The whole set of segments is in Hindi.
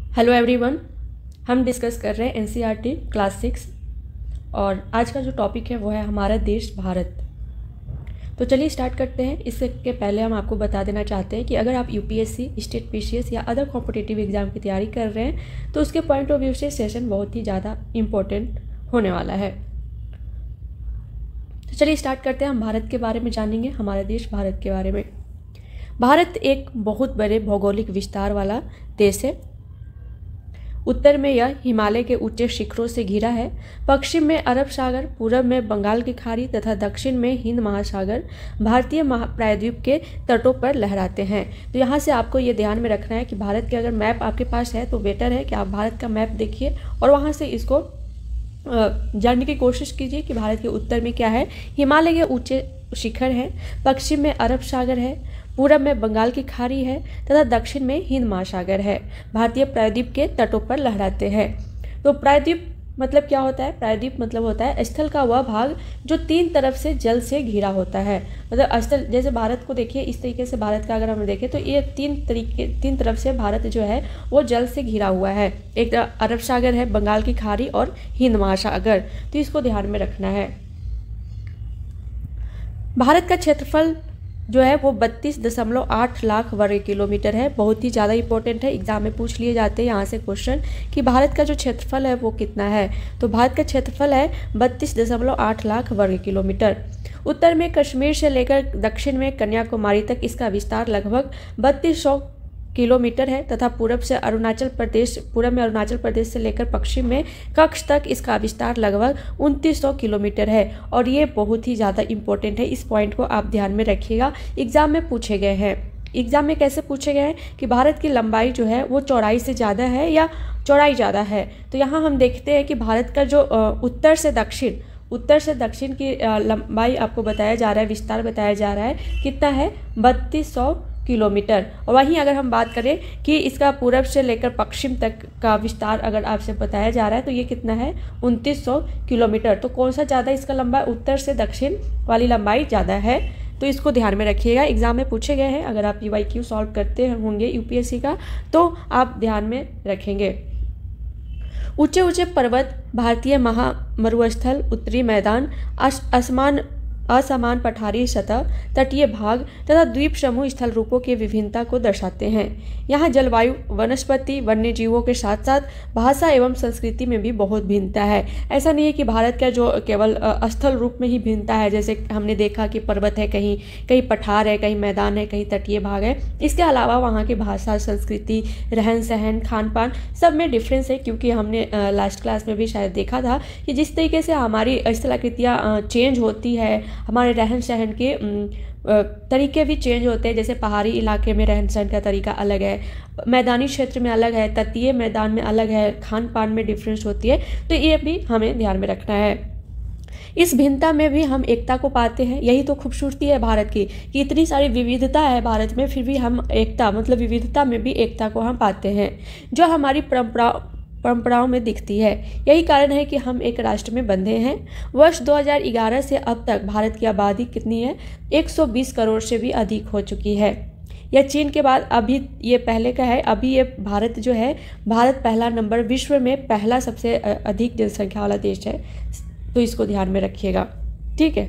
हेलो एवरीवन, हम डिस्कस कर रहे हैं एनसीईआरटी क्लास 6 और आज का जो टॉपिक है वो है हमारा देश भारत। तो चलिए स्टार्ट करते हैं। इसके पहले हम आपको बता देना चाहते हैं कि अगर आप यूपीएससी, स्टेट पीसीएस या अदर कॉम्पिटिटिव एग्जाम की तैयारी कर रहे हैं तो उसके पॉइंट ऑफ व्यू से सेशन बहुत ही ज़्यादा इम्पोर्टेंट होने वाला है। तो चलिए स्टार्ट करते हैं। हम भारत के बारे में जानेंगे, हमारे देश भारत के बारे में। भारत एक बहुत बड़े भौगोलिक विस्तार वाला देश है। उत्तर में यह हिमालय के ऊंचे शिखरों से घिरा है, पश्चिम में अरब सागर, पूरब में बंगाल की खाड़ी तथा दक्षिण में हिंद महासागर भारतीय प्रायद्वीप के तटों पर लहराते हैं। तो यहाँ से आपको ये ध्यान में रखना है कि भारत के अगर मैप आपके पास है तो बेटर है कि आप भारत का मैप देखिए और वहाँ से इसको जानने की कोशिश कीजिए कि भारत के उत्तर में क्या है। हिमालय के ऊंचे शिखर हैं, पश्चिम में अरब सागर है, पूरब में बंगाल की खाड़ी है तथा दक्षिण में हिंद महासागर है। भारतीय प्रायद्वीप के तटों पर लहराते हैं। तो प्रायद्वीप मतलब क्या होता है? प्रायद्वीप मतलब होता है स्थल का वह भाग जो तीन तरफ से जल से घिरा होता है। मतलब स्थल, जैसे भारत को देखिए, इस तरीके से भारत का अगर हम देखें तो ये तीन तरफ से भारत जो है वो जल से घिरा हुआ है। एक अरब सागर है, बंगाल की खाड़ी और हिंद महासागर। तो इसको ध्यान में रखना है। भारत का क्षेत्रफल जो है वो 32.8 लाख वर्ग किलोमीटर है। बहुत ही ज़्यादा इंपॉर्टेंट है, एग्जाम में पूछ लिए जाते हैं यहाँ से क्वेश्चन कि भारत का जो क्षेत्रफल है वो कितना है। तो भारत का क्षेत्रफल है 32.8 लाख वर्ग किलोमीटर। उत्तर में कश्मीर से लेकर दक्षिण में कन्याकुमारी तक इसका विस्तार लगभग 3200 किलोमीटर है तथा पूरब में अरुणाचल प्रदेश से लेकर पश्चिम में कच्छ तक इसका विस्तार लगभग 2900 किलोमीटर है। और ये बहुत ही ज़्यादा इंपॉर्टेंट है, इस पॉइंट को आप ध्यान में रखिएगा, एग्जाम में पूछे गए हैं। एग्जाम में कैसे पूछे गए हैं कि भारत की लंबाई जो है वो चौड़ाई से ज़्यादा है या चौड़ाई ज़्यादा है। तो यहाँ हम देखते हैं कि भारत का जो उत्तर से दक्षिण की लंबाई आपको बताया जा रहा है, विस्तार बताया जा रहा है, कितना है? 3200 किलोमीटर। और वहीं अगर हम बात करें कि इसका पूरब से लेकर पश्चिम तक का विस्तार अगर आपसे बताया जा रहा है तो ये कितना है? 2900 किलोमीटर। तो कौन सा ज़्यादा इसका लंबाई? उत्तर से दक्षिण वाली लंबाई ज़्यादा है। तो इसको ध्यान में रखिएगा, एग्जाम में पूछे गए हैं। अगर आप PYQ सॉल्व करते होंगे यूपीएससी का तो आप ध्यान में रखेंगे। ऊंचे ऊंचे पर्वत, भारतीय मरुस्थल, उत्तरी मैदान, असमान पठारी सतह, तटीय भाग तथा द्वीप समूह स्थल रूपों की विभिन्नता को दर्शाते हैं। यहाँ जलवायु, वनस्पति, वन्य जीवों के साथ साथ भाषा एवं संस्कृति में भी बहुत भिन्नता है। ऐसा नहीं है कि भारत का जो केवल स्थल रूप में ही भिन्नता है, जैसे हमने देखा कि पर्वत है, कहीं पठार है, कहीं मैदान है, कहीं तटीय भाग है। इसके अलावा वहाँ की भाषा, संस्कृति, रहन सहन, खान पान सब में डिफरेंस है। क्योंकि हमने लास्ट क्लास में भी शायद देखा था कि जिस तरीके से हमारी स्थलाकृतियाँ चेंज होती है, हमारे रहन सहन के तरीके भी चेंज होते हैं। जैसे पहाड़ी इलाके में रहन सहन का तरीका अलग है, मैदानी क्षेत्र में अलग है, तटीय मैदान में अलग है, खान पान में डिफरेंस होती है। तो ये भी हमें ध्यान में रखना है। इस भिन्नता में भी हम एकता को पाते हैं। यही तो खूबसूरती है भारत की कि इतनी सारी विविधता है भारत में, फिर भी हम एकता मतलब विविधता में भी एकता को हम पाते हैं जो हमारी परंपराओं में दिखती है। यही कारण है कि हम एक राष्ट्र में बंधे हैं। वर्ष 2011 से अब तक भारत की आबादी कितनी है? 120 करोड़ से भी अधिक हो चुकी है। यह चीन के बाद अभी ये पहले का है। अभी ये भारत जो है, भारत पहला नंबर, विश्व में पहला सबसे अधिक जनसंख्या वाला देश है। तो इसको ध्यान में रखिएगा, ठीक है।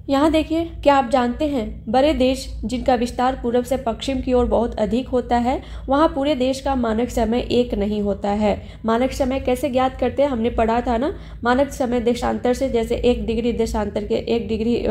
यहाँ देखिए, क्या आप जानते हैं बड़े देश जिनका विस्तार पूर्व से पश्चिम की ओर बहुत अधिक होता है, वहाँ पूरे देश का मानक समय एक नहीं होता है। मानक समय कैसे ज्ञात करते हैं? हमने पढ़ा था ना, मानक समय देशांतर से, जैसे 1 डिग्री देशांतर के 1 डिग्री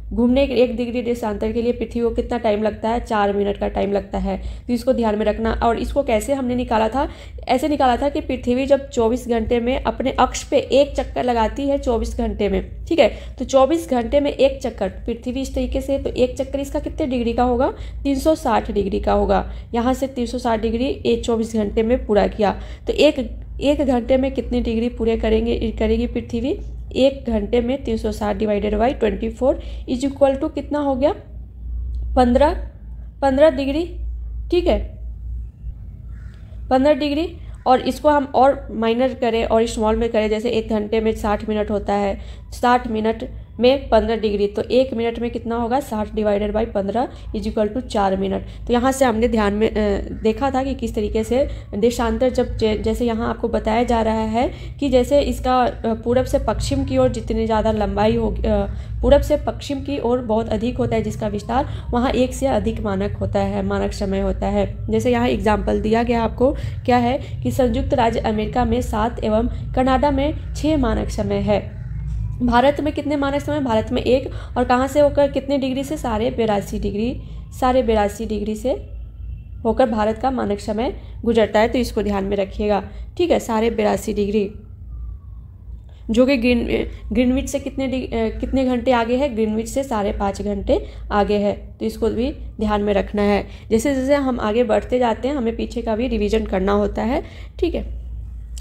घूमने के 1 डिग्री देशांतर के लिए पृथ्वी को कितना टाइम लगता है? 4 मिनट का टाइम लगता है। तो इसको ध्यान में रखना। और इसको कैसे हमने निकाला था? ऐसे निकाला था कि पृथ्वी जब 24 घंटे में अपने अक्ष पे एक चक्कर लगाती है 24 घंटे में, ठीक है, तो 24 घंटे में एक चक्कर पृथ्वी इस तरीके से, तो एक चक्कर इसका कितने डिग्री का होगा? 360 डिग्री का होगा। यहाँ से 360 डिग्री 24 घंटे में पूरा किया। तो एक घंटे में कितनी डिग्री पूरे करेगी पृथ्वी? 1 घंटे में 360 divided by 24 is equal to कितना हो गया? 15 डिग्री, ठीक है, 15 डिग्री। और इसको हम और माइनर करें और स्मॉल में करें, जैसे 1 घंटे में 60 मिनट होता है, 60 मिनट में 15 डिग्री, तो 1 मिनट में कितना होगा 60 डिवाइडेड बाई 15 = 4 मिनट। तो यहाँ से हमने ध्यान में देखा था कि किस तरीके से देशांतर जब जैसे यहाँ आपको बताया जा रहा है कि जैसे इसका पूरब से पश्चिम की ओर जितनी ज़्यादा लंबाई हो, पूरब से पश्चिम की ओर बहुत अधिक होता है जिसका विस्तार, वहाँ 1 से अधिक मानक होता है, मानक समय होता है। जैसे यहाँ एग्जाम्पल दिया गया आपको क्या है कि संयुक्त राज्य अमेरिका में 7 एवं कनाडा में 6 मानक समय है। भारत में कितने मानक समय? भारत में 1, और कहाँ से होकर कितने डिग्री से? 82.5 डिग्री से होकर भारत का मानक समय गुजरता है, तो इसको ध्यान में रखिएगा। ठीक है, 82.5 डिग्री, जो कि ग्रीनविच से कितने घंटे आगे है? ग्रीनविच से 5.5 घंटे आगे है, तो इसको भी ध्यान में रखना है। जैसे जैसे हम आगे बढ़ते जाते हैं हमें पीछे का भी रिवीजन करना होता है। ठीक है,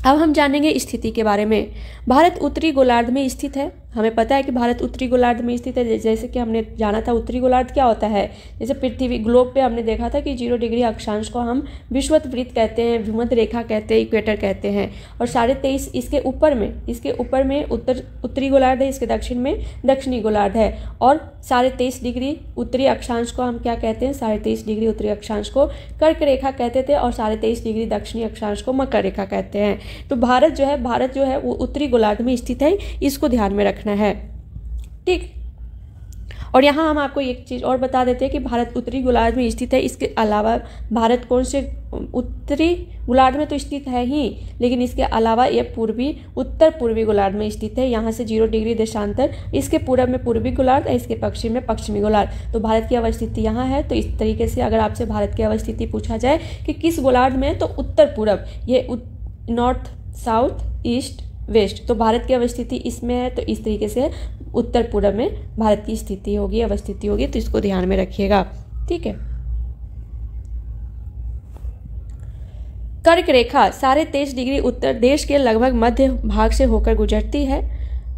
अब हम जानेंगे स्थिति के बारे में। भारत उत्तरी गोलार्ध में स्थित है। हमें पता है कि भारत उत्तरी गोलार्ध में स्थित है। जैसे कि हमने जाना था उत्तरी गोलार्ध क्या होता है, जैसे पृथ्वी ग्लोब पे हमने देखा था कि 0 डिग्री अक्षांश को हम विषुवत वृत्त कहते हैं, भूमध्य रेखा कहते हैं, इक्वेटर कहते हैं। और 23.5 इसके ऊपर में उत्तरी गोलार्ध है, इसके दक्षिण में दक्षिणी गोलार्ध है। और 23.5 डिग्री उत्तरी अक्षांश को हम क्या कहते हैं? 23.5 डिग्री उत्तरी अक्षांश को कर्क रेखा कहते थे, और 23.5 डिग्री दक्षिणी अक्षांश को मकर रेखा कहते हैं। तो भारत जो है वो उत्तरी गोलार्ध में स्थित है, इसको ध्यान में रखना है। ठीक, और यहाँ हम आपको एक चीज़ और बता देते हैं कि भारत उत्तरी गोलार्ध में स्थित है। इसके अलावा भारत कौन से उत्तरी गोलार्ध में तो स्थित है ही, लेकिन इसके अलावा ये उत्तर पूर्वी गोलार्ध में स्थित है। यहाँ से 0 डिग्री देशांतर, इसके पूरब में पूर्वी गोलार्ध, इसके पश्चिम में पश्चिमी गोलार्ध। तो भारत की अवस्थिति यहाँ है। तो इस तरीके से अगर आपसे भारत की अवस्थिति पूछा जाए कि किस गोलार्ध में है, तो उत्तर पूरब, ये नॉर्थ, साउथ, ईस्ट, वेस्ट, तो भारत की अवस्थिति इसमें है। तो इस तरीके से उत्तर पूरब में भारत की स्थिति होगी, अवस्थिति होगी, तो इसको ध्यान में रखिएगा। ठीक है, कर्क रेखा 23.5 डिग्री उत्तर देश के लगभग मध्य भाग से होकर गुजरती है।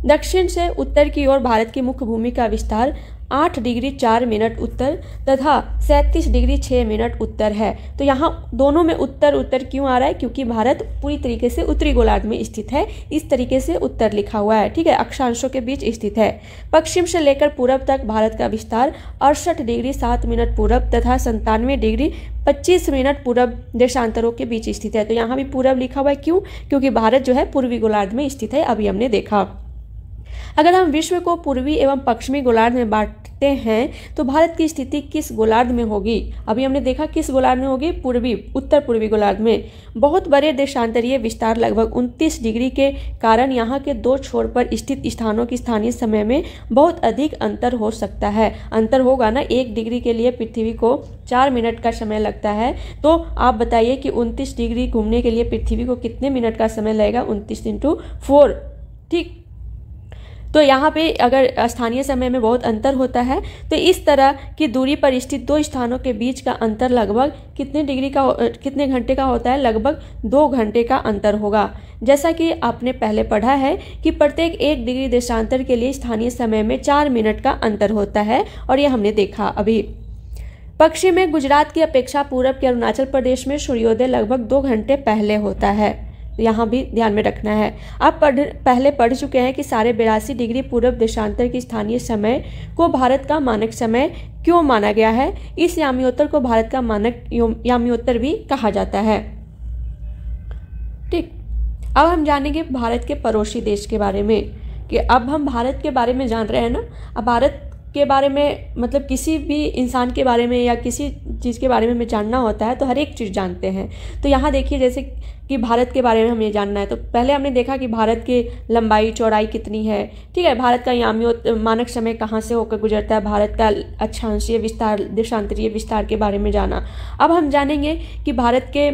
दक्षिण से उत्तर की ओर भारत की मुख्य भूमि का विस्तार 8 डिग्री 4 मिनट उत्तर तथा 37 डिग्री 6 मिनट उत्तर है। तो यहाँ दोनों में उत्तर क्यों आ रहा है? क्योंकि भारत पूरी तरीके से उत्तरी गोलार्ध में स्थित है, इस तरीके से उत्तर लिखा हुआ है। ठीक है, अक्षांशों के बीच स्थित है। पश्चिम से लेकर पूरब तक भारत का विस्तार 68 डिग्री 7 मिनट पूरब तथा 97 डिग्री 25 मिनट पूरब देशांतरों के बीच स्थित है। तो यहाँ भी पूरब लिखा हुआ है, क्यों? क्योंकि भारत जो है पूर्वी गोलार्ध में स्थित है, अभी हमने देखा। अगर हम विश्व को पूर्वी एवं पश्चिमी गोलार्ध में बांटते हैं तो भारत की स्थिति किस गोलार्ध में होगी? अभी हमने देखा किस गोलार्ध में होगी, उत्तर पूर्वी गोलार्ध में। बहुत बड़े देशांतरीय विस्तार लगभग 29 डिग्री के कारण यहाँ के 2 छोर पर स्थित स्थानों की स्थानीय समय में बहुत अधिक अंतर हो सकता है। अंतर होगा ना, 1 डिग्री के लिए पृथ्वी को 4 मिनट का समय लगता है। तो आप बताइए कि 29 डिग्री घूमने के लिए पृथ्वी को कितने मिनट का समय लगेगा? 29 × 4। ठीक, तो यहाँ पे अगर स्थानीय समय में बहुत अंतर होता है तो इस तरह की दूरी पर स्थित 2 स्थानों के बीच का अंतर लगभग कितने घंटे का होता है? लगभग 2 घंटे का अंतर होगा। जैसा कि आपने पहले पढ़ा है कि प्रत्येक 1 डिग्री देशांतर के लिए स्थानीय समय में 4 मिनट का अंतर होता है, और ये हमने देखा अभी। पश्चिम में गुजरात की अपेक्षा पूरब के अरुणाचल प्रदेश में सूर्योदय लगभग 2 घंटे पहले होता है। यहाँ भी ध्यान में रखना है। आप पहले पढ़ चुके हैं कि 82.5 डिग्री पूर्व देशांतर की स्थानीय समय को भारत का मानक समय क्यों माना गया है? इस यामियोत्तर को भारत का मानक यामियोत्तर भी कहा जाता है। ठीक, अब हम जानेंगे भारत के पड़ोसी देश के बारे में, कि अब हम भारत के बारे में जान रहे हैं ना। अब भारत के बारे में मतलब किसी भी इंसान के बारे में या किसी चीज़ के बारे में हमें जानना होता है तो हर एक चीज़ जानते हैं। तो यहाँ देखिए, जैसे कि भारत के बारे में हमें जानना है तो पहले हमने देखा कि भारत की लंबाई चौड़ाई कितनी है। ठीक है, भारत का यामियोत्तर मानक समय कहाँ से होकर गुजरता है, भारत का अक्षांशीय विस्तार, देशांतरीय विस्तार के बारे में जाना। अब हम जानेंगे कि भारत के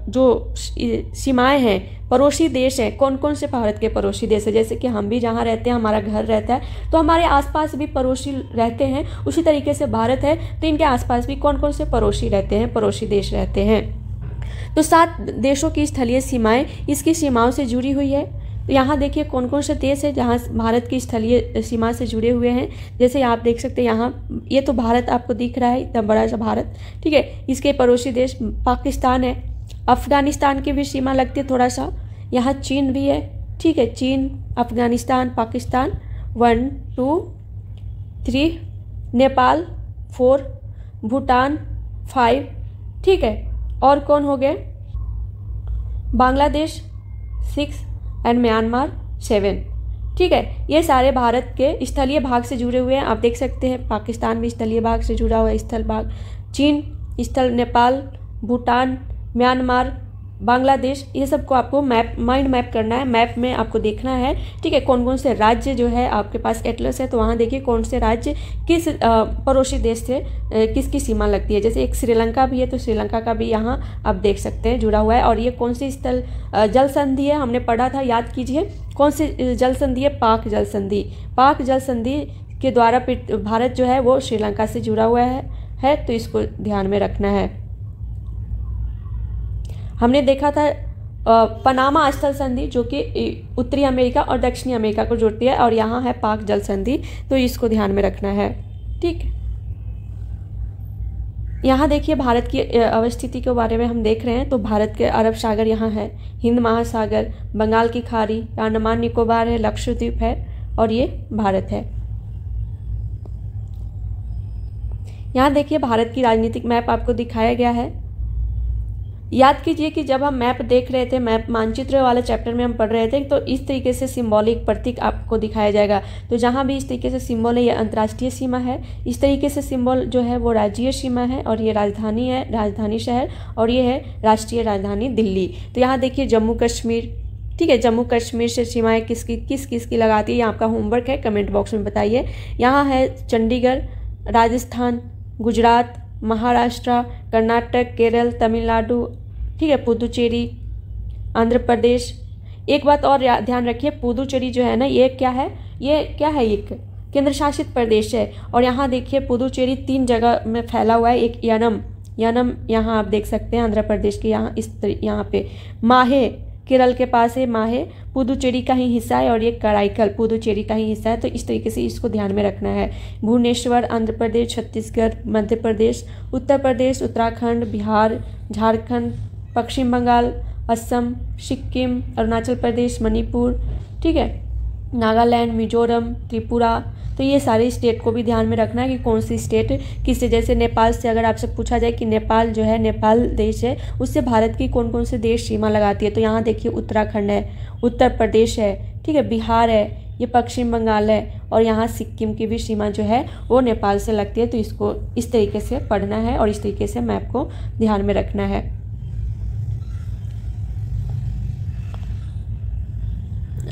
जो सीमाएँ हैं, पड़ोसी देश हैं, कौन कौन से भारत के पड़ोसी देश है। जैसे कि हम भी जहाँ रहते हैं, हमारा घर रहता है, तो हमारे आसपास भी पड़ोसी रहते हैं। उसी तरीके से भारत है तो इनके आसपास भी कौन कौन से पड़ोसी रहते हैं, पड़ोसी देश रहते हैं। तो 7 देशों की स्थलीय सीमाएं इसकी सीमाओं से जुड़ी हुई है। तो यहाँ देखिए कौन कौन से देश है जहाँ भारत की स्थलीय सीमा से जुड़े हुए हैं। जैसे आप देख सकते हैं, यहाँ ये तो भारत आपको दिख रहा है, इतना बड़ा सा भारत। ठीक है, इसके पड़ोसी देश पाकिस्तान है, अफगानिस्तान की भी सीमा लगती है थोड़ा सा। यहाँ चीन भी है। ठीक है, चीन, अफगानिस्तान, पाकिस्तान 1, 2, 3, नेपाल 4, भूटान 5, ठीक है। और कौन हो गए, बांग्लादेश 6 एंड म्यांमार 7, ठीक है। ये सारे भारत के स्थलीय भाग से जुड़े हुए हैं। आप देख सकते हैं पाकिस्तान भी स्थलीय भाग से जुड़ा हुआ है, स्थल भाग, चीन स्थल, नेपाल, भूटान, म्यांमार, बांग्लादेश, ये सबको आपको माइंड मैप करना है। मैप में आपको देखना है, ठीक है, कौन कौन से राज्य जो है आपके पास एटलस है, तो वहाँ देखिए कौन से राज्य किस पड़ोसी देश से किसकी सीमा लगती है। जैसे एक श्रीलंका भी है, तो श्रीलंका का भी यहाँ आप देख सकते हैं जुड़ा हुआ है। और ये कौन सी स्थल जल संधि है, हमने पढ़ा था, याद कीजिए कौन सी जल संधि है, पाक जल संधि। पाक जल संधि के द्वारा भारत जो है वो श्रीलंका से जुड़ा हुआ है, तो इसको ध्यान में रखना है। हमने देखा था पनामा स्थल संधि जो कि उत्तरी अमेरिका और दक्षिणी अमेरिका को जोड़ती है, और यहाँ है पाक जल संधि, तो इसको ध्यान में रखना है, ठीक। यहाँ देखिए भारत की अवस्थिति के बारे में हम देख रहे हैं, तो भारत के अरब सागर यहाँ है, हिंद महासागर, बंगाल की खाड़ी, अंडमान निकोबार है, लक्षद्वीप है, और ये भारत है। यहाँ देखिए भारत की राजनीतिक मैप आपको दिखाया गया है। याद कीजिए कि जब हम मैप देख रहे थे, मैप मानचित्र वाले चैप्टर में हम पढ़ रहे थे, तो इस तरीके से सिंबॉलिक प्रतीक आपको दिखाया जाएगा। तो जहाँ भी इस तरीके से सिंबल है, ये अंतर्राष्ट्रीय सीमा है, इस तरीके से सिंबल जो है वो राज्यीय सीमा है, और ये राजधानी है, राजधानी शहर, और ये है राष्ट्रीय राजधानी दिल्ली। तो यहाँ देखिए जम्मू कश्मीर, ठीक है, जम्मू कश्मीर से सीमाएँ किस किस की लगाती है, ये आपका होमवर्क है, कमेंट बॉक्स में बताइए। यहाँ है चंडीगढ़, राजस्थान, गुजरात, महाराष्ट्र, कर्नाटक, केरल, तमिलनाडु, ठीक है, पुदुचेरी, आंध्र प्रदेश। एक बात और ध्यान रखिए, पुदुचेरी जो है ना, ये क्या है, एक केंद्र शासित प्रदेश है। और यहाँ देखिए पुदुचेरी 3 जगह में फैला हुआ है। एक यनम यहाँ आप देख सकते हैं आंध्र प्रदेश के यहाँ पे, माहे केरल के पास है, माहे पुदुचेरी का ही हिस्सा है, और ये कराईकल पुदुचेरी का ही हिस्सा है। तो इस तरीके से इसको ध्यान में रखना है। भुवनेश्वर आंध्र प्रदेश, छत्तीसगढ़, मध्य प्रदेश, उत्तर प्रदेश, उत्तराखंड, बिहार, झारखंड, पश्चिम बंगाल, असम, सिक्किम, अरुणाचल प्रदेश, मणिपुर, ठीक है, नागालैंड, मिजोरम, त्रिपुरा। तो ये सारे स्टेट को भी ध्यान में रखना है कि कौन सी स्टेट किससे, जैसे नेपाल से अगर आपसे पूछा जाए कि नेपाल जो है, नेपाल देश है, उससे भारत की कौन कौन से देश सीमा लगाती है, तो यहाँ देखिए उत्तराखंड है, उत्तर प्रदेश है, ठीक है, बिहार है, ये पश्चिम बंगाल है, और यहाँ सिक्किम की भी सीमा जो है वो नेपाल से लगती है। तो इसको इस तरीके से पढ़ना है और इस तरीके से मैप को ध्यान में रखना है।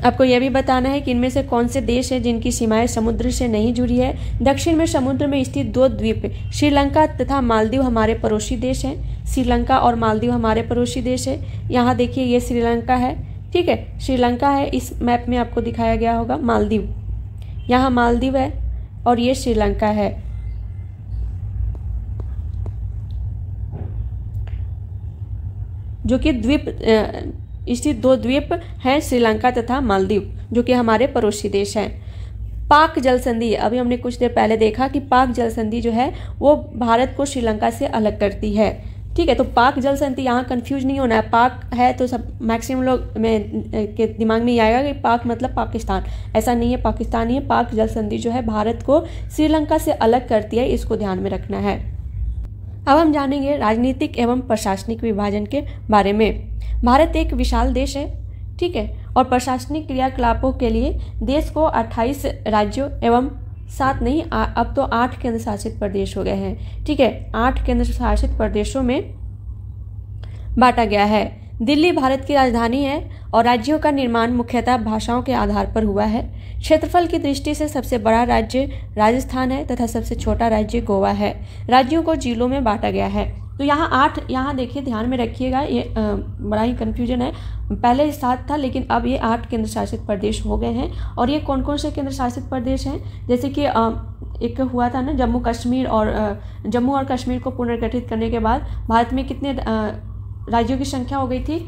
आपको यह भी बताना है कि इनमें से कौन से देश हैं जिनकी सीमाएं समुद्र से नहीं जुड़ी है। दक्षिण में समुद्र में स्थित 2 द्वीप श्रीलंका तथा मालदीव हमारे पड़ोसी देश हैं। श्रीलंका और मालदीव हमारे पड़ोसी देश है। यहाँ देखिए ये श्रीलंका है, ठीक है, श्रीलंका है, इस मैप में आपको दिखाया गया होगा। मालदीव, यहाँ मालदीव है और ये श्रीलंका है। जो कि द्वीप स्थित 2 द्वीप हैं, श्रीलंका तथा मालदीव, जो कि हमारे पड़ोसी देश हैं। पाक जल संधि, अभी हमने कुछ देर पहले देखा कि पाक जल संधि जो है वो भारत को श्रीलंका से अलग करती है, ठीक है। तो पाक जल संधि, यहाँ कंफ्यूज नहीं होना है, पाक है तो सब मैक्सिमम लोग में के दिमाग में ये आएगा कि पाक मतलब पाकिस्तान, ऐसा नहीं है, पाकिस्तान ही है। पाक जल संधि जो है भारत को श्रीलंका से अलग करती है, इसको ध्यान में रखना है। अब हम जानेंगे राजनीतिक एवं प्रशासनिक विभाजन के बारे में। भारत एक विशाल देश है, ठीक है, और प्रशासनिक क्रियाकलापों के लिए देश को 28 राज्यों एवं 7 नहीं, अब तो 8 केंद्र शासित प्रदेश हो गए हैं, ठीक है। 8 केंद्र शासित प्रदेशों में बांटा गया है। दिल्ली भारत की राजधानी है और राज्यों का निर्माण मुख्यतः भाषाओं के आधार पर हुआ है। क्षेत्रफल की दृष्टि से सबसे बड़ा राज्य राजस्थान है तथा सबसे छोटा राज्य गोवा है। राज्यों को जिलों में बांटा गया है। तो यहाँ 8, यहाँ देखिए ध्यान में रखिएगा, ये बड़ा ही कन्फ्यूजन है, पहले 7 था लेकिन अब ये 8 केंद्र शासित प्रदेश हो गए हैं। और ये कौन कौन से केंद्र शासित प्रदेश हैं, जैसे कि एक हुआ था ना जम्मू और कश्मीर को पुनर्गठित करने के बाद भारत में कितने राज्यों की संख्या हो गई थी,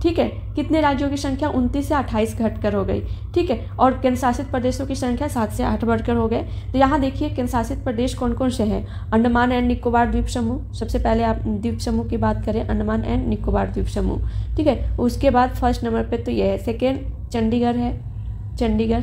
ठीक है, कितने राज्यों की संख्या 29 से 28 घटकर हो गई, ठीक है। और केंद्र शासित प्रदेशों की संख्या 7 से 8 बढ़कर हो गए। तो यहाँ देखिए केंद्र शासित प्रदेश कौन कौन से हैं। अंडमान एंड निकोबार द्वीप समूह, सबसे पहले आप द्वीप समूह की बात करें, अंडमान एंड निकोबार द्वीप समूह, ठीक है। उसके बाद फर्स्ट नंबर पे तो ये है, सेकेंड चंडीगढ़ है, चंडीगढ़,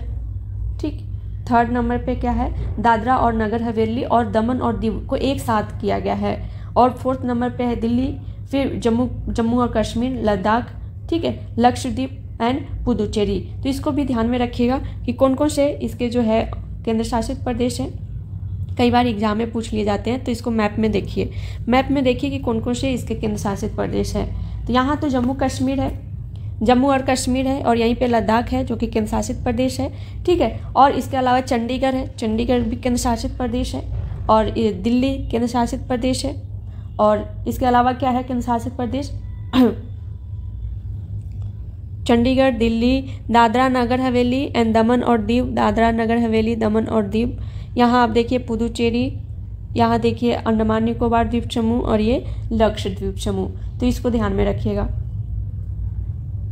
ठीक। थर्ड नंबर पे क्या है, दादरा और नगर हवेली और दमन और दीव को एक साथ किया गया है। और फोर्थ नंबर पे है दिल्ली, फिर जम्मू और कश्मीर, लद्दाख, ठीक है, लक्षद्वीप एंड पुदुचेरी। तो इसको भी ध्यान में रखिएगा कि कौन कौन से इसके जो है केंद्र शासित प्रदेश हैं। कई बार एग्जाम में पूछ लिए जाते हैं, तो इसको मैप में देखिए, मैप में देखिए कि कौन कौन से इसके केंद्र शासित प्रदेश हैं। तो यहाँ तो जम्मू और कश्मीर है और यहीं पे लद्दाख है जो कि केंद्र शासित प्रदेश है, ठीक है। और इसके अलावा चंडीगढ़ है, चंडीगढ़ भी केंद्र शासित प्रदेश है। और दिल्ली केंद्र शासित प्रदेश है। और इसके अलावा क्या है केंद्र शासित प्रदेश चंडीगढ़, दिल्ली, दादरा नगर हवेली एंड दमन और दीव, दादरा नगर हवेली, दमन और दीव। यहाँ आप देखिए पुदुचेरी, यहाँ देखिए अंडमान निकोबार द्वीप समूह और ये लक्षद्वीप समूह। तो इसको ध्यान में रखिएगा।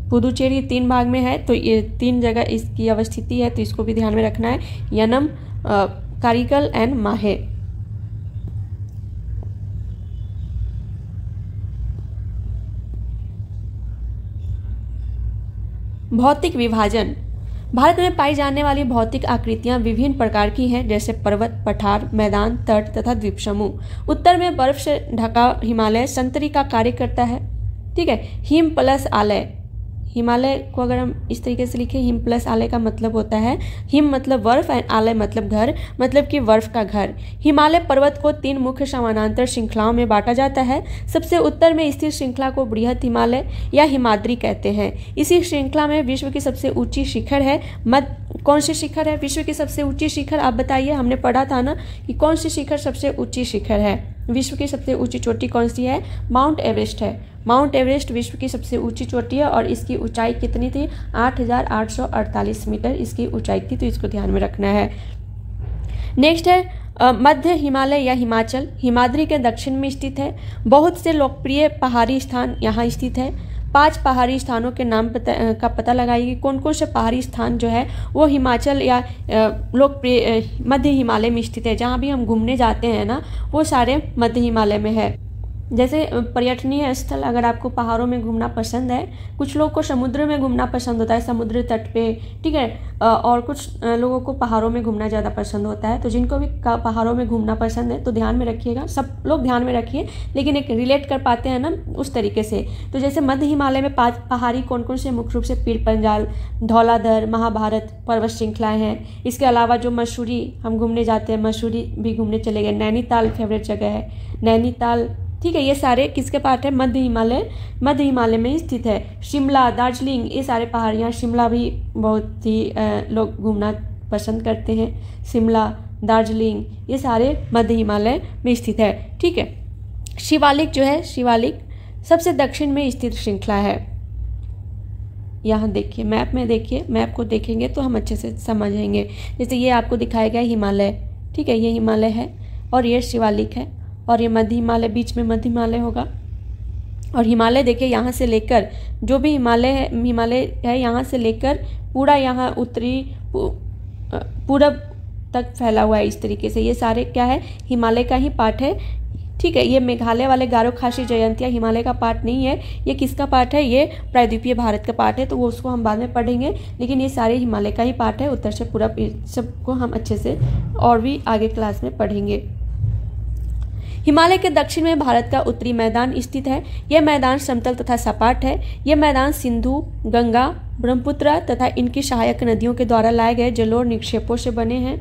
पुदुचेरी 3 भाग में है, तो ये 3 जगह इसकी अवस्थिति है, तो इसको भी ध्यान में रखना है, यनम, कारिकल एंड माहे। भौतिक विभाजन। भारत में पाई जाने वाली भौतिक आकृतियां विभिन्न प्रकार की हैं, जैसे पर्वत, पठार, मैदान, तट तथा द्वीप समूह। उत्तर में बर्फ से ढका हिमालय संतरी का कार्य करता है, ठीक है। हिम प्लस आलय, हिमालय को अगर हम इस तरीके से लिखें, हिम प्लस आलय का मतलब होता है, हिम मतलब बर्फ एंड आलय मतलब घर, मतलब कि बर्फ का घर। हिमालय पर्वत को 3 मुख्य समानांतर श्रृंखलाओं में बांटा जाता है। सबसे उत्तर में स्थित श्रृंखला को बृहत हिमालय या हिमाद्री कहते हैं। इसी श्रृंखला में विश्व की सबसे ऊंची शिखर है कौन सी शिखर है विश्व की सबसे ऊंची शिखर? आप बताइए, हमने पढ़ा था ना कि कौन सी शिखर सबसे ऊंची शिखर है। विश्व की सबसे ऊंची चोटी कौन सी है? माउंट एवरेस्ट है। माउंट एवरेस्ट विश्व की सबसे ऊंची चोटी है और इसकी ऊंचाई कितनी थी? 8,848 मीटर इसकी ऊंचाई थी, तो इसको ध्यान में रखना है। नेक्स्ट है मध्य हिमालय या हिमाचल, हिमाद्री के दक्षिण में स्थित है। बहुत से लोकप्रिय पहाड़ी स्थान यहाँ स्थित है। 5 पहाड़ी स्थानों के नाम का पता लगाइए, कौन कौन से पहाड़ी स्थान जो है वो हिमाचल या लोकप्रिय मध्य हिमालय में स्थित है। जहाँ भी हम घूमने जाते हैं ना, वो सारे मध्य हिमालय में है। जैसे पर्यटनीय स्थल, अगर आपको पहाड़ों में घूमना पसंद है, कुछ लोग को समुद्र में घूमना पसंद होता है, समुद्र तट पे, ठीक है, और कुछ लोगों को पहाड़ों में घूमना ज़्यादा पसंद होता है। तो जिनको भी पहाड़ों में घूमना पसंद है तो ध्यान में रखिएगा, सब लोग ध्यान में रखिए, लेकिन एक रिलेट कर पाते हैं ना उस तरीके से। तो जैसे मध्य हिमालय में 5 पहाड़ी कौन कौन से? मुख्य रूप से पीर पंजाल, धौलाधर, महाभारत पर्वत श्रृंखलाएँ हैं। इसके अलावा जो मसूरी हम घूमने जाते हैं, मसूरी भी घूमने चले गए। नैनीताल फेवरेट जगह है, नैनीताल, ठीक है। ये सारे किसके पार्ट है? मध्य हिमालय में स्थित है। शिमला, दार्जिलिंग, ये सारे पहाड़ियाँ, शिमला भी बहुत ही लोग घूमना पसंद करते हैं। शिमला, दार्जिलिंग, ये सारे मध्य हिमालय में स्थित है, ठीक है। शिवालिक जो है, शिवालिक सबसे दक्षिण में स्थित श्रृंखला है। यहाँ देखिए, मैप में देखिए, मैप को देखेंगे तो हम अच्छे से समझेंगे। जैसे ये आपको दिखाया गया हिमालय, ठीक है, ये हिमालय है और ये शिवालिक है और ये मध्य हिमालय, बीच में मध्य हिमालय होगा। और हिमालय देखिए, यहाँ से लेकर जो भी हिमालय है यहाँ से लेकर पूरा यहाँ उत्तरी पूरब तक फैला हुआ है इस तरीके से। ये सारे क्या है? हिमालय का ही पार्ट है, ठीक है। ये मेघालय वाले गारो खासी जयंतिया हिमालय का पार्ट नहीं है। ये किसका पार्ट है? ये प्रायद्वीपीय भारत का पार्ट है, तो वो उसको हम बाद में पढ़ेंगे, लेकिन ये सारे हिमालय का ही पार्ट है। उत्तर से पूरब सबको हम अच्छे से और भी आगे क्लास में पढ़ेंगे। हिमालय के दक्षिण में भारत का उत्तरी मैदान स्थित है। यह मैदान समतल तथा सपाट है। यह मैदान सिंधु, गंगा, ब्रह्मपुत्र तथा इनकी सहायक नदियों के द्वारा लाए गए जलोढ़ निक्षेपों से बने हैं।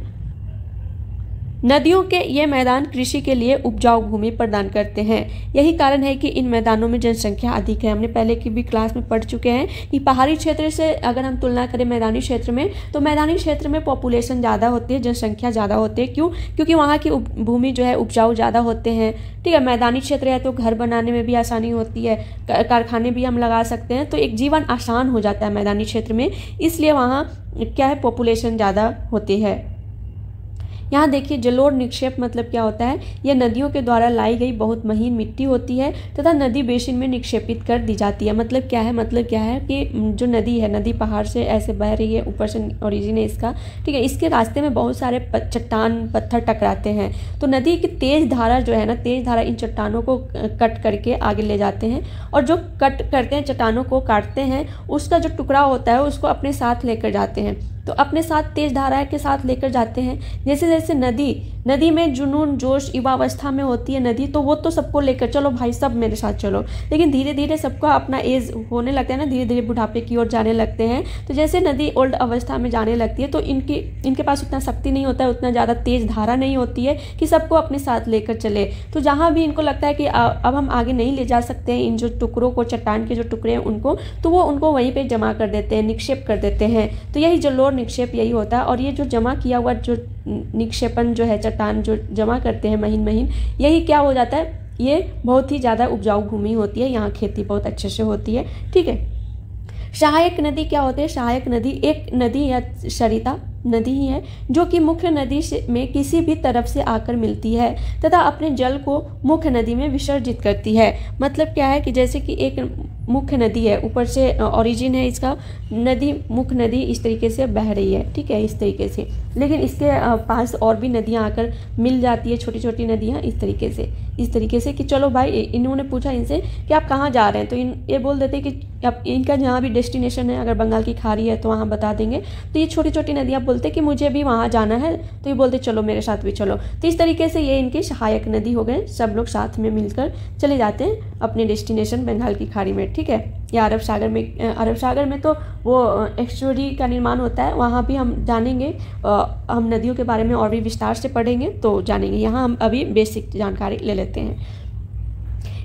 नदियों के ये मैदान कृषि के लिए उपजाऊ भूमि प्रदान करते हैं। यही कारण है कि इन मैदानों में जनसंख्या अधिक है। हमने पहले की भी क्लास में पढ़ चुके हैं कि पहाड़ी क्षेत्र से अगर हम तुलना करें मैदानी क्षेत्र में, तो मैदानी क्षेत्र में पॉपुलेशन ज़्यादा होती है, जनसंख्या ज़्यादा होती है। क्यों? क्योंकि वहाँ की भूमि जो है उपजाऊ ज़्यादा होते हैं, ठीक है। मैदानी क्षेत्र है तो घर बनाने में भी आसानी होती है, कारखाने भी हम लगा सकते हैं, तो एक जीवन आसान हो जाता है मैदानी क्षेत्र में, इसलिए वहाँ क्या है? पॉपुलेशन ज़्यादा होती है। यहाँ देखिए, जलोढ़ निक्षेप मतलब क्या होता है? यह नदियों के द्वारा लाई गई बहुत महीन मिट्टी होती है तथा नदी बेसिन में निक्षेपित कर दी जाती है। मतलब क्या है? मतलब क्या है कि जो नदी है, नदी पहाड़ से ऐसे बह रही है, ऊपर से ओरिजिन है इसका, ठीक है। इसके रास्ते में बहुत सारे चट्टान पत्थर टकराते हैं, तो नदी की तेज धारा जो है ना, तेज धारा इन चट्टानों को कट करके आगे ले जाते हैं, और जो कट करते हैं, चट्टानों को काटते हैं, उसका जो टुकड़ा होता है उसको अपने साथ लेकर जाते हैं। तो अपने साथ तेज धारा के साथ लेकर जाते हैं। जैसे जैसे नदी में जुनून जोश युवावस्था में होती है नदी, तो वो तो सबको लेकर चलो भाई सब मेरे साथ चलो, लेकिन धीरे धीरे सबको अपना एज होने लगता है ना, धीरे धीरे बुढ़ापे की ओर जाने लगते हैं। तो जैसे नदी ओल्ड अवस्था में जाने लगती है तो इनके पास उतना शक्ति नहीं होता है, उतना ज़्यादा तेज धारा नहीं होती है कि सबको अपने साथ लेकर चले। तो जहाँ भी इनको लगता है कि अब हम आगे नहीं ले जा सकते हैं इन जो टुकड़ों को, चट्टान के जो टुकड़े हैं उनको, तो वो उनको वहीं पे जमा कर देते हैं, निक्षेप कर देते हैं। तो यही जलोढ़ निक्षेप यही होता है। और ये जो जमा किया हुआ जो निक्षेपण जो है, चट्टान जो जमा करते हैं महीन महीन, यही क्या हो जाता है, ये बहुत ही ज़्यादा उपजाऊ भूमि होती है, यहाँ खेती बहुत अच्छे से होती है। ठीक है। सहायक नदी क्या होती है? सहायक नदी एक नदी या सरिता नदी ही है जो कि मुख्य नदी में किसी भी तरफ से आकर मिलती है तथा अपने जल को मुख्य नदी में विसर्जित करती है। मतलब क्या है कि जैसे कि एक मुख्य नदी है, ऊपर से ओरिजिन है इसका, नदी मुख्य नदी इस तरीके से बह रही है, ठीक है, इस तरीके से, लेकिन इसके पास और भी नदियां आकर मिल जाती है, छोटी छोटी नदियां इस तरीके से कि चलो भाई, इन्होंने पूछा इनसे कि आप कहाँ जा रहे हैं, तो ये बोल देते हैं कि अब इनका जहाँ भी डेस्टिनेशन है, अगर बंगाल की खाड़ी है तो वहाँ बता देंगे। तो ये छोटी छोटी नदियाँ बोलते कि मुझे भी वहाँ जाना है, तो ये बोलते चलो मेरे साथ भी चलो। तो इस तरीके से ये इनकी सहायक नदी हो गए, सब लोग साथ में मिलकर चले जाते हैं अपने डेस्टिनेशन बंगाल की खाड़ी में। ठीक है, या अरब सागर में तो वो एस्चुरी का निर्माण होता है, वहाँ भी हम जानेंगे, हम नदियों के बारे में और भी विस्तार से पढ़ेंगे तो जानेंगे। यहाँ हम अभी बेसिक जानकारी ले लेते हैं।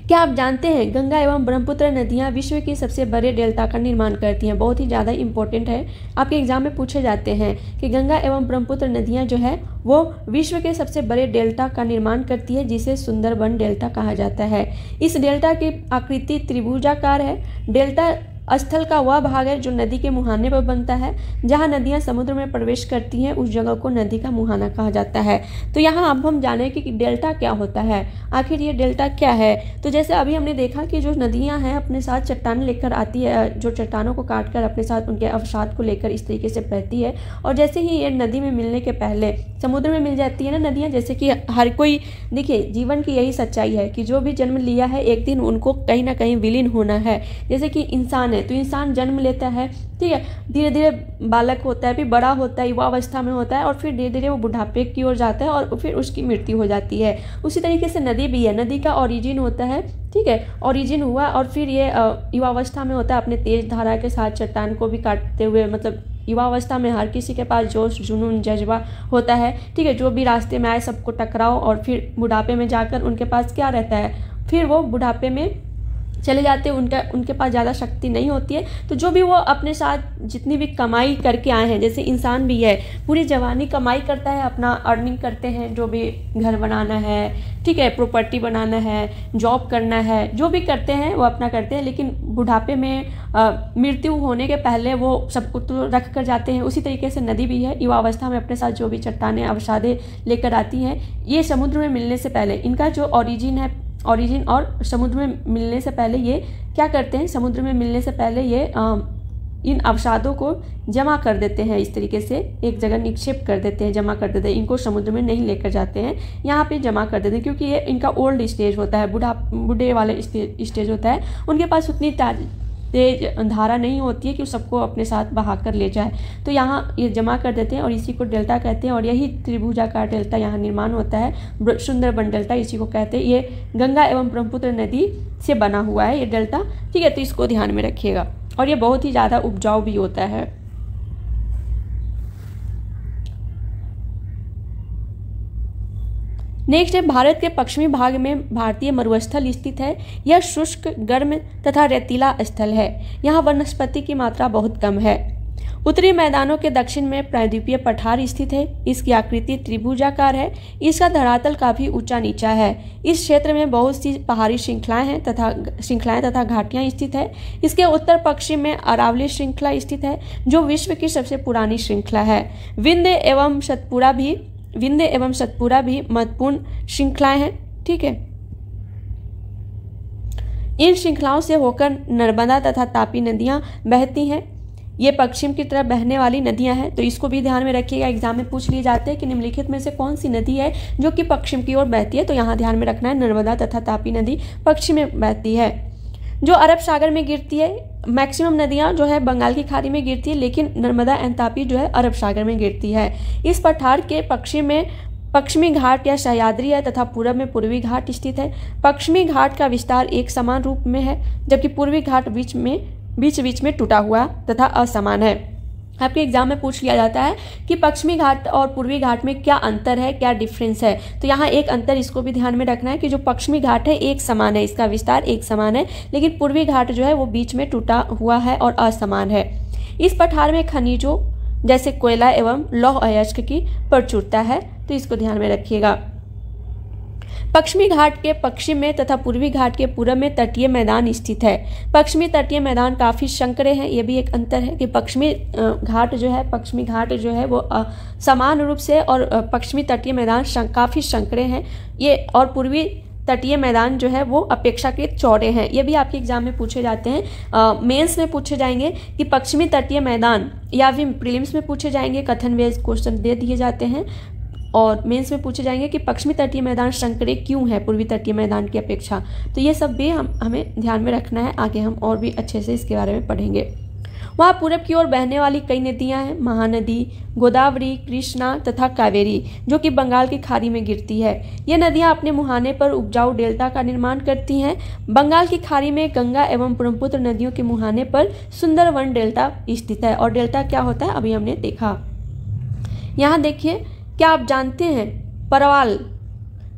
क्या आप जानते हैं गंगा एवं ब्रह्मपुत्र नदियाँ विश्व के सबसे बड़े डेल्टा का निर्माण करती हैं? बहुत ही ज़्यादा इंपॉर्टेंट है, आपके एग्जाम में पूछे जाते हैं कि गंगा एवं ब्रह्मपुत्र नदियाँ जो है वो विश्व के सबसे बड़े डेल्टा का निर्माण करती है, जिसे सुंदरबन डेल्टा कहा जाता है। इस डेल्टा की आकृति त्रिभुजाकार है। डेल्टा स्थल का वह भाग है जो नदी के मुहाने पर बनता है। जहाँ नदियाँ समुद्र में प्रवेश करती हैं उस जगह को नदी का मुहाना कहा जाता है। तो यहाँ अब हम जाने कि डेल्टा क्या होता है, आखिर ये डेल्टा क्या है। तो जैसे अभी हमने देखा कि जो नदियाँ हैं अपने साथ चट्टान लेकर आती है, जो चट्टानों को काट कर अपने साथ उनके अवसाद को लेकर इस तरीके से बहती है, और जैसे ही ये नदी में मिलने के पहले समुद्र में मिल जाती है ना नदियाँ, जैसे कि हर कोई, देखिए जीवन की यही सच्चाई है कि जो भी जन्म लिया है एक दिन उनको कहीं ना कहीं विलीन होना है। जैसे कि इंसान तो इंसान जन्म लेता है, ठीक है, धीरे धीरे बालक होता है, फिर बड़ा होता है, युवा अवस्था में होता है, और फिर धीरे धीरे वो बुढ़ापे की ओर जाता है और फिर उसकी मृत्यु हो जाती है। उसी तरीके से नदी भी है, नदी का ओरिजिन होता है, ठीक है, ओरिजिन हुआ और फिर ये युवा अवस्था में होता है, अपने तेज धारा के साथ चट्टान को भी काटते हुए, मतलब युवा अवस्था में हर किसी के पास जोश जुनून जज्बा होता है, ठीक है, जो भी रास्ते में आए सबको टकराओ, और फिर बुढ़ापे में जाकर उनके पास क्या रहता है, फिर वो बुढ़ापे में चले जाते हैं, उनके पास ज़्यादा शक्ति नहीं होती है। तो जो भी वो अपने साथ जितनी भी कमाई करके आए हैं, जैसे इंसान भी है पूरी जवानी कमाई करता है, अपना अर्निंग करते हैं, जो भी घर बनाना है, ठीक है, प्रॉपर्टी बनाना है, जॉब करना है, जो भी करते हैं वो अपना करते हैं, लेकिन बुढ़ापे में मृत्यु होने के पहले वो सब कुछ तो रख कर जाते हैं। उसी तरीके से नदी भी है, युवा अवस्था में अपने साथ जो भी चट्टानें अवसादें लेकर आती हैं, ये समुद्र में मिलने से पहले इनका जो ओरिजिन और समुद्र में मिलने से पहले ये क्या करते हैं, समुद्र में मिलने से पहले ये इन अवसादों को जमा कर देते हैं, इस तरीके से एक जगह निक्षेप कर देते हैं, जमा कर देते हैं, इनको समुद्र में नहीं लेकर जाते हैं, यहाँ पे जमा कर देते हैं, क्योंकि ये इनका ओल्ड स्टेज होता है, बूढ़े वाले स्टेज होता है, उनके पास उतनी तेज धारा नहीं होती है कि सबको अपने साथ बहा कर ले जाए। तो यहाँ ये जमा कर देते हैं और इसी को डेल्टा कहते हैं, और यही त्रिभुजाकार डेल्टा यहाँ निर्माण होता है, सुंदरबन डेल्टा इसी को कहते हैं। ये गंगा एवं ब्रह्मपुत्र नदी से बना हुआ है ये डेल्टा, ठीक है, तो इसको ध्यान में रखिएगा, और ये बहुत ही ज़्यादा उपजाऊ भी होता है। नेक्स्ट है, भारत के पश्चिमी भाग में भारतीय मरुस्थल स्थित है। यह शुष्क, गर्म तथा रेतीला स्थल है। यहाँ वनस्पति की मात्रा बहुत कम है। उत्तरी मैदानों के दक्षिण में प्रायद्वीपीय पठार स्थित है। इसकी आकृति त्रिभुजाकार है। इसका धरातल काफी ऊंचा नीचा है। इस क्षेत्र में बहुत सी पहाड़ी श्रृंखलाएं तथा घाटियां स्थित है। इसके उत्तर पश्चिम में अरावली श्रृंखला स्थित है, जो विश्व की सबसे पुरानी श्रृंखला है। विंध्य एवं सतपुरा भी महत्वपूर्ण श्रृंखलाएं हैं, ठीक है। इन श्रृंखलाओं से होकर नर्मदा तथा तापी नदियां बहती हैं। ये पश्चिम की तरफ बहने वाली नदियां हैं, तो इसको भी ध्यान में रखिएगा, एग्जाम में पूछ लिए जाते हैं कि निम्नलिखित में से कौन सी नदी है जो कि पश्चिम की ओर बहती है। तो यहाँ ध्यान में रखना है, नर्मदा तथा तापी नदी पश्चिम में बहती है। जो अरब सागर में गिरती है। मैक्सिमम नदियाँ जो है बंगाल की खाड़ी में गिरती है, लेकिन नर्मदा एंड तापी जो है अरब सागर में गिरती है। इस पठार के पश्चिमी घाट या सह्याद्री है तथा पूरब में पूर्वी घाट स्थित है। पश्चिमी घाट का विस्तार एक समान रूप में है, जबकि पूर्वी घाट बीच बीच में टूटा हुआ तथा असमान है। आपके एग्जाम में पूछ लिया जाता है कि पश्चिमी घाट और पूर्वी घाट में क्या अंतर है, क्या डिफरेंस है। तो यहाँ एक अंतर इसको भी ध्यान में रखना है कि जो पश्चिमी घाट है एक समान है, इसका विस्तार एक समान है, लेकिन पूर्वी घाट जो है वो बीच में टूटा हुआ है और असमान है। इस पठार में खनिजों जैसे कोयला एवं लौह अयस्क की प्रचुरता है, तो इसको ध्यान में रखिएगा। पश्चिमी घाट के पश्चिम में तथा पूर्वी घाट के पूरब में तटीय मैदान स्थित है। पश्चिमी तटीय मैदान काफ़ी संकरे हैं, ये भी एक अंतर है कि पश्चिमी घाट जो है वो समान रूप से और पश्चिमी तटीय मैदान काफ़ी संकरे हैं ये, और पूर्वी तटीय मैदान जो है वो अपेक्षाकृत चौड़े हैं। ये भी आपके एग्जाम में पूछे जाते हैं, मेंस में पूछे जाएंगे कि पश्चिमी तटीय मैदान, या फिर प्रीलिम्स में पूछे जाएंगे, कथन बेस्ड क्वेश्चन दे दिए जाते हैं, और मेंस में पूछे जाएंगे कि पश्चिमी तटीय मैदान संकरे क्यों है पूर्वी तटीय मैदान की अपेक्षा। तो ये सब भी हमें ध्यान में रखना है, आगे हम और भी अच्छे से इसके बारे में पढ़ेंगे। वहाँ पूरब की ओर बहने वाली कई नदियाँ हैं, महानदी, गोदावरी, कृष्णा तथा कावेरी, जो कि बंगाल की खाड़ी में गिरती है। ये नदियाँ अपने मुहाने पर उपजाऊ डेल्टा का निर्माण करती हैं। बंगाल की खाड़ी में गंगा एवं ब्रह्मपुत्र नदियों के मुहाने पर सुंदरवन डेल्टा स्थित है। और डेल्टा क्या होता है अभी हमने देखा। यहाँ देखिए, क्या आप जानते हैं परवाल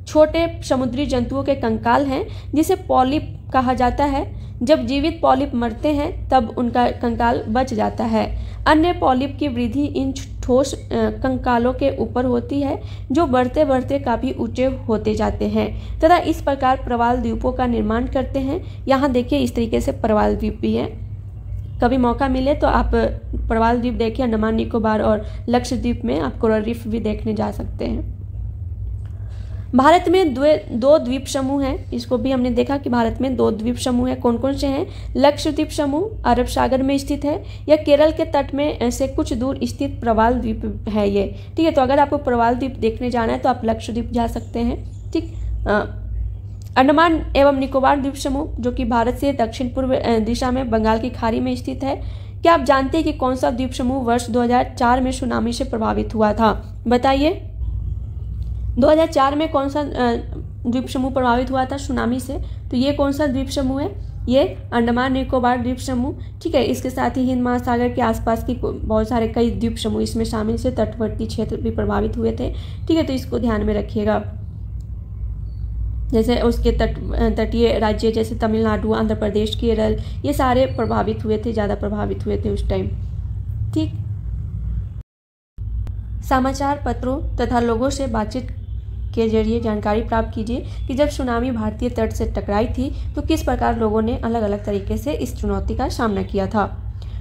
छोटे समुद्री जंतुओं के कंकाल हैं जिसे पॉलिप कहा जाता है। जब जीवित पॉलिप मरते हैं तब उनका कंकाल बच जाता है। अन्य पॉलिप की वृद्धि इन ठोस कंकालों के ऊपर होती है, जो बढ़ते बढ़ते काफ़ी ऊंचे होते जाते हैं तथा इस प्रकार प्रवाल द्वीपों का निर्माण करते हैं। यहाँ देखिए, इस तरीके से प्रवाल द्वीप भी है। कभी मौका मिले तो आप प्रवाल द्वीप देखिए, अंडमान निकोबार और लक्षद्वीप में आप कोरल रीफ भी देखने जा सकते हैं। भारत में दो द्वीप समूह हैं, इसको भी हमने देखा कि भारत में 2 द्वीप समूह हैं। कौन कौन से हैं? लक्षद्वीप समूह अरब सागर में स्थित है, या केरल के तट में से कुछ दूर स्थित प्रवाल द्वीप है ये। ठीक है, तो अगर आपको प्रवाल द्वीप देखने जाना है तो आप लक्षद्वीप जा सकते हैं। ठीक, अंडमान एवं निकोबार द्वीप समूह जो कि भारत से दक्षिण पूर्व दिशा में बंगाल की खाड़ी में स्थित है। क्या आप जानते हैं कि कौन सा द्वीप समूह वर्ष 2004 में सुनामी से प्रभावित हुआ था? बताइए, 2004 में कौन सा द्वीप समूह प्रभावित हुआ था सुनामी से? तो ये कौन सा द्वीप समूह है? ये अंडमान निकोबार द्वीप समूह। ठीक है, इसके साथ ही हिंद महासागर के आसपास की बहुत सारे कई द्वीप समूह इसमें शामिल से तटवर्ती क्षेत्र भी प्रभावित हुए थे। ठीक है, तो इसको ध्यान में रखिएगा। जैसे उसके तटीय राज्य जैसे तमिलनाडु, आंध्र प्रदेश, केरल, ये सारे प्रभावित हुए थे, ज़्यादा प्रभावित हुए थे उस टाइम। ठीक, समाचार पत्रों तथा लोगों से बातचीत के जरिए जानकारी प्राप्त कीजिए कि जब सुनामी भारतीय तट से टकराई थी तो किस प्रकार लोगों ने अलग अलग तरीके से इस चुनौती का सामना किया था।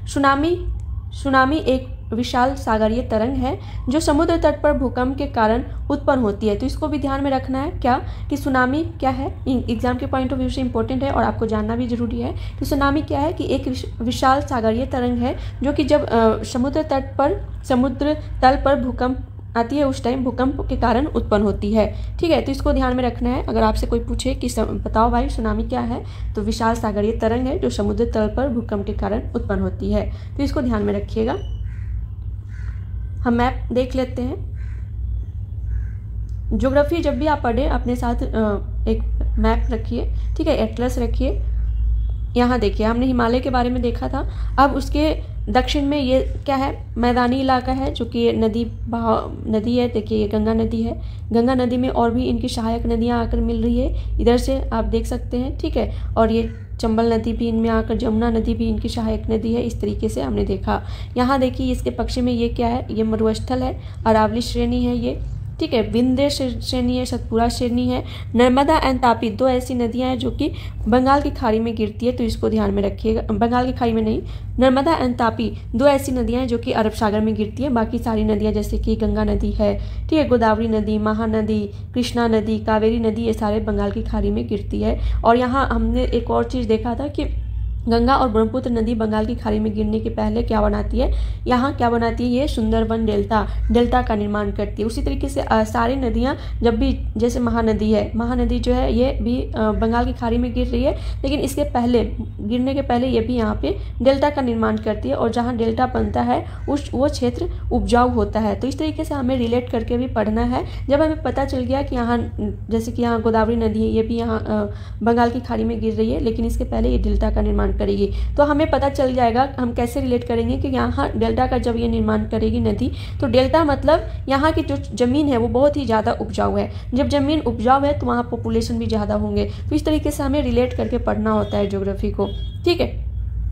सुनामी एक विशाल सागरीय तरंग है जो समुद्र तट पर भूकंप के कारण उत्पन्न होती है। तो इसको भी ध्यान में रखना है क्या कि सुनामी क्या है, एग्जाम के पॉइंट ऑफ व्यू से इंपॉर्टेंट है और आपको जानना भी जरूरी है कि सुनामी क्या है। कि एक विशाल सागरीय तरंग है जो कि जब समुद्र तल पर भूकंप आती है उस टाइम भूकंप के कारण उत्पन्न होती है। ठीक है, तो इसको ध्यान में रखना है। अगर आपसे कोई पूछे कि बताओ भाई सुनामी क्या है, तो विशाल सागरीय तरंग है जो समुद्र तल पर भूकंप के कारण उत्पन्न होती है। तो इसको ध्यान में रखिएगा। हम मैप देख लेते हैं। ज्योग्राफी जब भी आप पढ़ें अपने साथ एक मैप रखिए। ठीक है, एटलस रखिए। यहाँ देखिए, हमने हिमालय के बारे में देखा था। अब उसके दक्षिण में ये क्या है, मैदानी इलाका है जो कि नदी है। देखिए, ये गंगा नदी है। गंगा नदी में और भी इनकी सहायक नदियाँ आकर मिल रही है, इधर से आप देख सकते हैं। ठीक है, और ये चंबल नदी भी इनमें आकर, जमुना नदी भी इनकी सहायक नदी है। इस तरीके से हमने देखा। यहाँ देखिए, इसके पश्चिम में ये क्या है, ये मरुस्थल है, अरावली श्रेणी है ये। ठीक है, विंध्य श्रेणी है, सतपुरा श्रेणी है। नर्मदा एंड तापी 2 ऐसी नदियां हैं जो कि बंगाल की खाड़ी में गिरती है, तो इसको ध्यान में रखिएगा। बंगाल की खाड़ी में नहीं, नर्मदा एंड तापी 2 ऐसी नदियां हैं जो कि अरब सागर में गिरती है। बाकी सारी नदियां जैसे कि गंगा नदी है, ठीक है, गोदावरी नदी, महानदी, कृष्णा नदी, कावेरी नदी, ये सारे बंगाल की खाड़ी में गिरती है। और यहाँ हमने एक और चीज़ देखा था कि गंगा और ब्रह्मपुत्र नदी बंगाल की खाड़ी में गिरने के पहले क्या बनाती है, यहाँ क्या बनाती है, ये सुंदरबन डेल्टा का निर्माण करती है। उसी तरीके से सारी नदियाँ जब भी, जैसे महानदी जो है ये भी बंगाल की खाड़ी में गिर रही है, लेकिन इसके पहले, गिरने के पहले ये भी यहाँ पे डेल्टा का निर्माण करती है, और जहाँ डेल्टा बनता है वो क्षेत्र उपजाऊ होता है। तो इस तरीके से हमें रिलेट करके भी पढ़ना है। जब हमें पता चल गया कि यहाँ, जैसे कि यहाँ गोदावरी नदी है, ये भी यहाँ बंगाल की खाड़ी में गिर रही है, लेकिन इसके पहले ये डेल्टा का निर्माण करेगी, तो हमें पता चल जाएगा हम कैसे रिलेट करेंगे कि यहाँ डेल्टा का जब ये निर्माण करेगी नदी, तो डेल्टा मतलब यहाँ की जो ज़मीन है वो बहुत ही ज़्यादा उपजाऊ है। जब ज़मीन उपजाऊ है तो वहाँ पॉपुलेशन भी ज़्यादा होंगे। तो इस तरीके से हमें रिलेट करके पढ़ना होता है ज्योग्राफी को। ठीक है,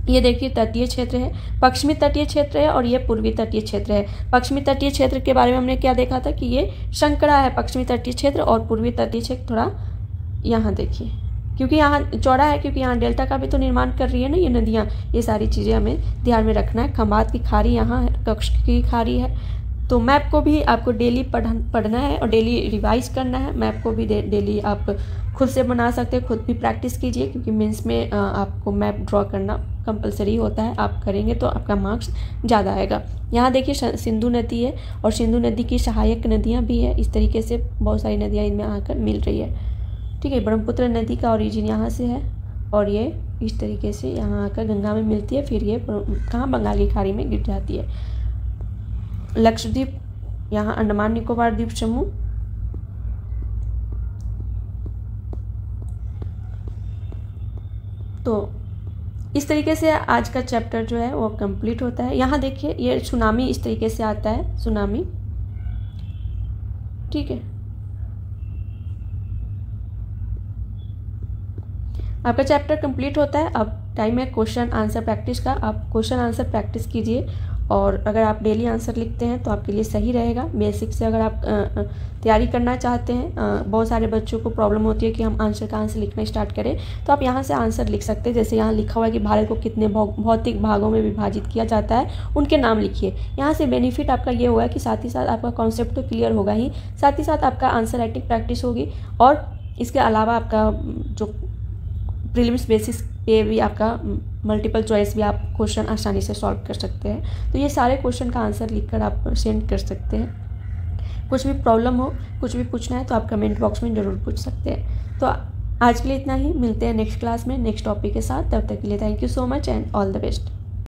ये देखिए तटीय क्षेत्र है, पश्चिमी तटीय क्षेत्र है और ये पूर्वी तटीय क्षेत्र है। पश्चिमी तटीय क्षेत्र के बारे में हमने क्या देखा था कि ये संकरा है, पश्चिमी तटीय क्षेत्र, और पूर्वी तटीय क्षेत्र थोड़ा यहाँ देखिए, क्योंकि यहाँ चौड़ा है, क्योंकि यहाँ डेल्टा का भी तो निर्माण कर रही है ना ये नदियाँ। ये सारी चीज़ें हमें ध्यान में रखना है। खंबात की खाड़ी यहाँ है, कक्ष की खाड़ी है। तो मैप को भी आपको डेली पढ़ना है और डेली रिवाइज करना है। मैप को भी डेली आप खुद से बना सकते हैं, खुद भी प्रैक्टिस कीजिए, क्योंकि मेंस में आपको मैप ड्रॉ करना कंपलसरी होता है। आप करेंगे तो आपका मार्क्स ज़्यादा आएगा। यहाँ देखिए सिंधु नदी है, और सिंधु नदी की सहायक नदियाँ भी है। इस तरीके से बहुत सारी नदियाँ इनमें आकर मिल रही है। ठीक है, ब्रह्मपुत्र नदी का ओरिजिन यहाँ से है, और ये इस तरीके से यहाँ आकर गंगा में मिलती है, फिर ये कहाँ, बंगाल की खाड़ी में गिर जाती है। लक्षद्वीप, यहाँ अंडमान निकोबार द्वीप समूह, तो इस तरीके से आज का चैप्टर जो है वो कंप्लीट होता है। यहाँ देखिए ये सुनामी इस तरीके से आता है, सुनामी। ठीक है, आपका चैप्टर कंप्लीट होता है। अब टाइम है क्वेश्चन आंसर प्रैक्टिस का। आप क्वेश्चन आंसर प्रैक्टिस कीजिए, और अगर आप डेली आंसर लिखते हैं तो आपके लिए सही रहेगा। बेसिक से अगर आप तैयारी करना चाहते हैं, बहुत सारे बच्चों को प्रॉब्लम होती है कि हम आंसर का आंसर लिखना स्टार्ट करें, तो आप यहाँ से आंसर लिख सकते हैं। जैसे यहाँ लिखा हुआ है कि भारत को कितने भौतिक भागों में विभाजित किया जाता है, उनके नाम लिखिए। यहाँ से बेनिफिट आपका ये होगा कि साथ ही साथ आपका कॉन्सेप्ट तो क्लियर होगा ही, साथ ही साथ आपका आंसर राइटिंग प्रैक्टिस होगी, और इसके अलावा आपका जो प्रीलिम्स बेसिस पे भी आपका मल्टीपल चॉइस भी आप क्वेश्चन आसानी से सॉल्व कर सकते हैं। तो ये सारे क्वेश्चन का आंसर लिखकर आप सेंड कर सकते हैं। कुछ भी प्रॉब्लम हो, कुछ भी पूछना है तो आप कमेंट बॉक्स में ज़रूर पूछ सकते हैं। तो आज के लिए इतना ही, मिलते हैं नेक्स्ट क्लास में नेक्स्ट टॉपिक के साथ। तब तक के लिए thank you so much and all the best.